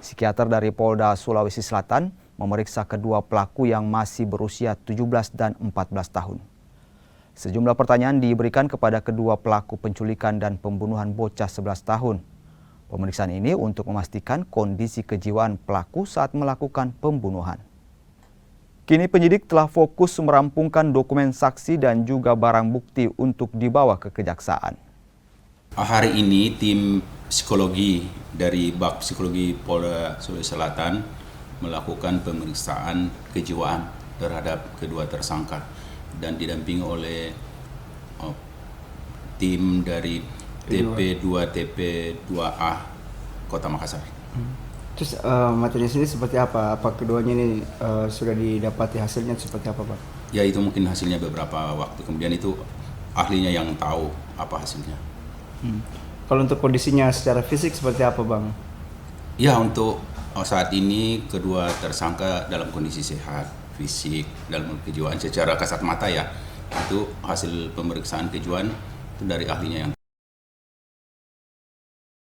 Psikiater dari Polda Sulawesi Selatan memeriksa kedua pelaku yang masih berusia 17 dan 14 tahun. Sejumlah pertanyaan diberikan kepada kedua pelaku penculikan dan pembunuhan bocah 11 tahun. Pemeriksaan ini untuk memastikan kondisi kejiwaan pelaku saat melakukan pembunuhan. Kini penyidik telah fokus merampungkan dokumen saksi dan juga barang bukti untuk dibawa ke kejaksaan. Hari ini tim psikologi dari Bak Psikologi Polda Sulawesi Selatan melakukan pemeriksaan kejiwaan terhadap kedua tersangka dan didampingi oleh tim dari TP2 TP2A Kota Makassar. Terus materinya sendiri seperti apa? Apa keduanya ini sudah didapati hasilnya seperti apa, Pak? Ya, itu mungkin hasilnya beberapa waktu kemudian, itu ahlinya yang tahu apa hasilnya. Kalau untuk kondisinya secara fisik seperti apa, Bang? Ya, untuk saat ini kedua tersangka dalam kondisi sehat, fisik, dalam kejiwaan secara kasat mata ya. Itu hasil pemeriksaan kejiwaan itu dari ahlinya yang